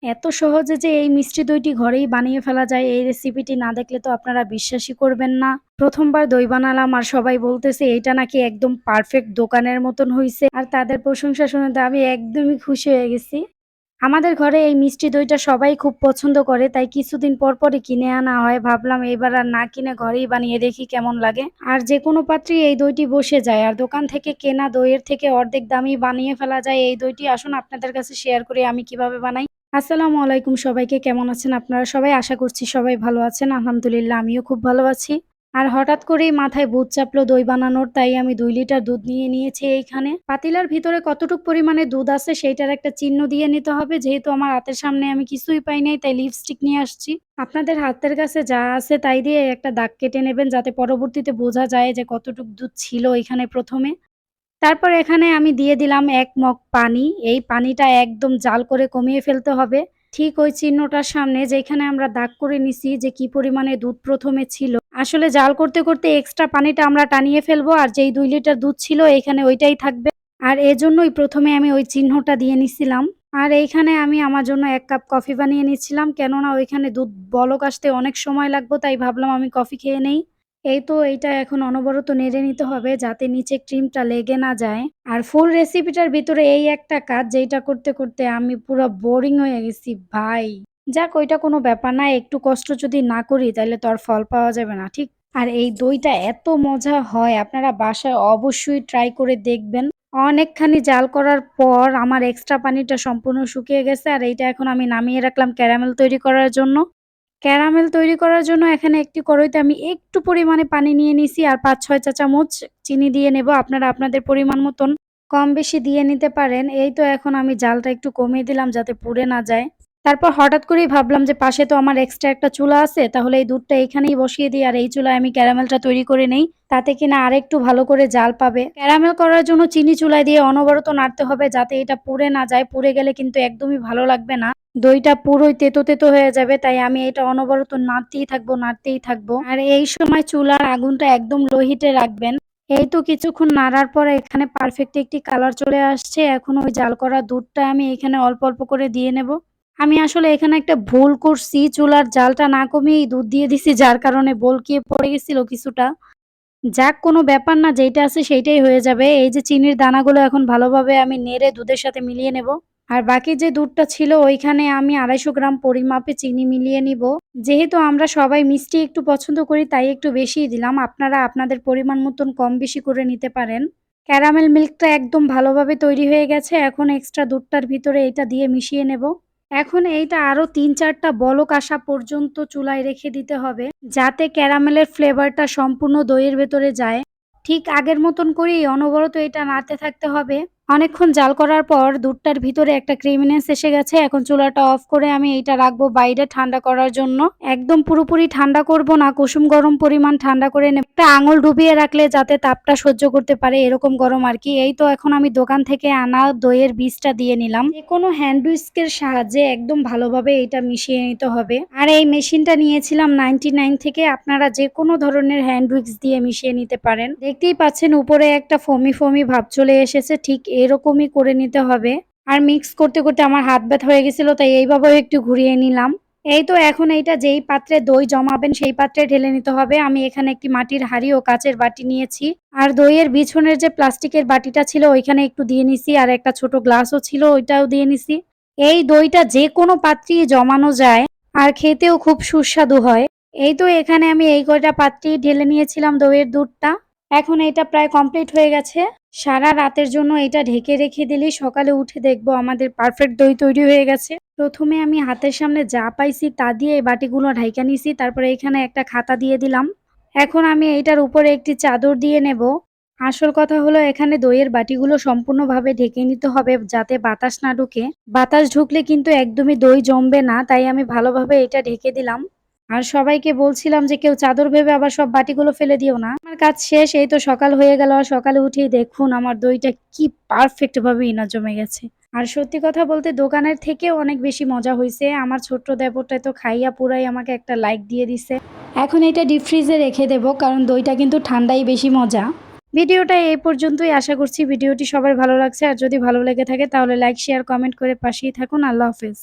এত সহজে যে এই মিষ্টি দইটি ঘরেই বানিয়ে ফেলা যায় এই রেসিপিটি না দেখলে তো আপনারা বিশ্বাসই করবেন না। প্রথমবার দই বানালাম আর সবাই বলতেছে এইটা নাকি একদম পারফেক্ট দোকানের মতন হইছে। আর তাদের প্রশংসা শুনে তো আমি একদমই খুশি হয়ে গেছি। আমাদের ঘরে এই মিষ্টি দইটা সবাই খুব পছন্দ করে, তাই কিছুদিন পর পরই কিনে আনা হয়। ভাবলাম এবার আর না কিনে ঘরেই বানিয়ে দেখি কেমন লাগে। আর যে কোনো পাত্রেই এই দইটি বসে যায়, আর দোকান থেকে কেনা দইয়ের থেকে অর্ধেক দামই বানিয়ে ফেলা যায় এই দইটি। আসুন আপনাদের কাছে শেয়ার করি আমি কিভাবে বানাই। আসসালামু আলাইকুম সবাইকে, কেমন আছেন আপনারা সবাই? আশা করছি সবাই ভালো আছেন। আলহামদুলিল্লাহ আমিও খুব ভালো আছি। আর হঠাৎ করেই মাথায় ভূত চাপলো দই বানানোর, তাই আমি 2 লিটার দুধ নিয়ে নিয়েছি এইখানে। পাতিলার ভিতরে কতটুক পরিমাণে দুধ আছে সেইটার একটা চিহ্ন দিয়ে নিতে হবে। যেহেতু আমার হাতের সামনে আমি কিছুই পাই নাই, তাই লিপস্টিক নিয়ে আসছি। আপনাদের হাতের কাছে যা আছে তাই দিয়ে একটা দাগ কেটে নেবেন, যাতে পরবর্তীতে বোঝা যায় যে কতটুক দুধ ছিল এখানে প্রথমে। তারপর এখানে আমি দিয়ে দিলাম ১ মগ পানি। এই পানিটা একদম জাল করে কমিয়ে ফেলতে হবে। ঠিক ওই চিহ্নটার সামনে যেখানে আমরা দাগ করে নিছি যে কি পরিমাণে দুধ প্রথমে ছিল। আসলে জাল করতে, করতে এক্সট্রা পানিটা আমরা টানিয়ে ফেলবো, আর যেই ২ লিটার দুধ ছিল এখানে ওইটাই থাকবে। আর এজন্যই প্রথমে আমি ওই চিহ্নটা দিয়ে নিছিলাম। আর এইখানে আমি আমার জন্য ১ কাপ কফি বানিয়ে নিচ্ছিলাম। কেননা ওইখানে দুধ বলক আসতে অনেক সময় লাগবে, তাই ভাবলাম আমি কফি খেয়ে নেই। এই তো এইটা এখন অনবরত নেড়ে নিতে হবে যাতে নিচে ক্রিমটা লেগে না যায়। আর ফুল রেসিপিটার ভিতরে এই একটা কাজ যেইটা করতে, করতে আমি পুরা বোরিং হয়ে গেছি ভাই। যাক ওইটা কোনো ব্যাপার না। একটু কষ্ট যদি না করি তাইলে তো আর ফল পাওয়া যাবে না, ঠিক? আর এই দইটা এত মজা হয়, আপনারা বাসায় অবশ্যই ট্রাই করে দেখবেন। অনেকখানি জাল করার পর আমার এক্সট্রা পানিটা সম্পূর্ণ শুকিয়ে গেছে, আর এইটা এখন আমি নামিয়ে রাখলাম ক্যারামেল তৈরি করার জন্য। ক্যারামেল তৈরি করার জন্য এখানে একটি কড়াইতে আমি একটু পরিমাণে পানি নিয়ে নিছি, আর ৫-৬ চা চামচ চিনি দিয়ে নেব। আপনারা আপনাদের পরিমাণ মতন কম বেশি দিয়ে নিতে পারেন। এই তো এখন আমি জালটা একটু কমিয়ে দিলাম যাতে পুড়ে না যায়। তারপর হঠাৎ করেই ভাবলাম যে পাশে তো আমার এক্সট্রা একটা চুলা আছে, তাহলে এই দুধটা এইখানেই বসিয়ে দিই আর এই চুলায় আমি ক্যারামেলটা তৈরি করে নেই। তাতে কিনা আরেকটু ভালো করে জাল পাবে। ক্যারামেল করার জন্য চিনি চুলায় দিয়ে অনবরত নাড়তে হবে যাতে এটা পুড়ে না যায়। পুড়ে গেলে কিন্তু একদমই ভালো লাগবে না। দইটা পুরোই তেতো, তেতো হয়ে যাবে, তাই আমি এটা অনবরত নাড়তেই থাকবো, নাড়তেই থাকবো। আর এই সময় চুলার আগুনটা একদম লো হিটে রাখবেন। এই তো কিছুক্ষণ নাড়ার পরে এখানে পারফেক্ট একটি কালার চলে আসছে। এখন ওই জাল করা দুধটা আমি এখানে অল্প, অল্প করে দিয়ে নেব। আমি আসলে এখানে একটা ভুল করছি, চুলার জালটা না কমিয়েই দুধ দিয়ে দিছি, যার কারণে বলকিয়ে পড়ে গেছিল কিছুটা। যাক কোনো ব্যাপার না, যেইটা আছে সেইটাই হয়ে যাবে। এই যে চিনির দানাগুলো এখন ভালোভাবে আমি নেড়ে দুধের সাথে মিলিয়ে নেব। আর বাকি যে দুধটা ছিল ওইখানে আমি ২৫০ গ্রাম পরিমাপে চিনি মিলিয়ে নিব। যেহেতু আমরা সবাই মিষ্টি একটু পছন্দ করি তাই একটু বেশিই দিলাম। আপনারা আপনাদের পরিমাণ মতন কম বেশি করে নিতে পারেন। ক্যারামেল মিল্কটা একদম ভালোভাবে তৈরি হয়ে গেছে। এখন এক্সট্রা দুধটার ভিতরে এটা দিয়ে মিশিয়ে নেব। এখন এইটা আরো ৩-৪ টা বলক আসা পর্যন্ত চুলায় রেখে দিতে হবে, যাতে ক্যারামেলের ফ্লেভারটা সম্পূর্ণ দইয়ের ভেতরে যায়। ঠিক আগের মতন করেই অনবরত এটা নাড়তে থাকতে হবে। অনেকক্ষণ জাল করার পর দুধটার ভিতরে একটা ক্রিমিনেস এসে গেছে। এখন চুলাটা অফ করে আমি এইটা রাখবো বাইরে ঠান্ডা করার জন্য। একদম পুরোপুরি ঠান্ডা করব না, কুসুম গরম পরিমাণ ঠান্ডা করে নেব। একটা আঙুল ডুবিয়ে রাখলে যাতে তাপটা সহ্য করতে পারে এরকম গরম আর কি। এই তো এখন আমি দোকান থেকে আনা দইয়ের বীজটা দিয়ে নিলাম। যেকোনো হ্যান্ড হুইস্কের সাহায্যে একদম ভালোভাবে এটা মিশিয়ে নিতে হবে। আর এই মেশিনটা নিয়েছিলাম 99 থেকে। আপনারা যে কোনো ধরনের হ্যান্ড হুইস্ক দিয়ে মিশিয়ে নিতে পারেন। দেখতেই পাচ্ছেন উপরে একটা ফোমি ফোমি ভাব চলে এসেছে, ঠিক এরকমই করে নিতে হবে। আর মিক্স করতে করতে আমার হাত ব্যথা হয়ে গেছিল, তাই এইভাবেও একটু ঘুরিয়ে নিলাম। এই তো এখন এইটা যেই পাত্রে দই জমাবেন সেই পাত্রে ঢেলে নিতে হবে। আমি এখানে একটি মাটির হাঁড়ি ও কাচের বাটি নিয়েছি। আর দইয়ের বিছনের যে প্লাস্টিকের বাটিটা ছিল ওইখানে একটু দিয়ে নিছি, আর একটা ছোট গ্লাসও ছিল ওইটাও দিয়ে নিছি। এই দইটা যে কোনো পাত্রেই জমানো যায়, আর খেতেও খুব সুস্বাদু হয়। এই তো এখানে আমি এই কয়টা পাত্রেই ঢেলে নিয়েছিলাম দইয়ের দুধটা। এখন এটা প্রায় কমপ্লিট হয়ে গেছে। সারা রাতের জন্য এটা ঢেকে রেখে দিলেই সকালে উঠে দেখবো আমাদের পারফেক্ট দই তৈরি হয়ে গেছে। প্রথমে আমি হাতের সামনে যা পাইছি তা দিয়ে এই বাটিগুলো ঢাইকা নিছি, তারপরে এখানে একটা খাতা দিয়ে দিলাম। এখন আমি এইটার উপরে একটি চাদর দিয়ে নেব। আসল কথা হলো এখানে দইয়ের বাটিগুলো সম্পূর্ণভাবে ঢেকে নিতে হবে যাতে বাতাস না ঢুকে। বাতাস ঢুকলে কিন্তু একদমই দই জমবে না, তাই আমি ভালোভাবে এটা ঢেকে দিলাম। আর সবাইকে বলছিলাম যে কেউ চাদর ভেবে আবার সব বাটিগুলো ফেলে দিও না। আমার কাজ শেষ, এই তো সকাল হয়ে গেল। আর সকালে উঠেই দেখুন আমার দইটা কি পারফেক্ট ভাবে ইনা জমে গেছে। আর সত্যি কথা বলতে দোকানের থেকেও অনেক বেশি মজা হয়েছে। আমার ছোট্ট দেবরটাই তো খাইয়া পুরাই আমাকে একটা লাইক দিয়ে দিছে। এখন এটা ডিপ ফ্রিজে রেখে দেব, কারণ দইটা কিন্তু ঠান্ডাই বেশি মজা। ভিডিওটা এই পর্যন্তই। আশা করছি ভিডিওটি সবার ভালো লাগছে। আর যদি ভালো লেগে থাকে তাহলে লাইক শেয়ার কমেন্ট করে পাশেই থাকুন। আল্লাহ হাফেজ।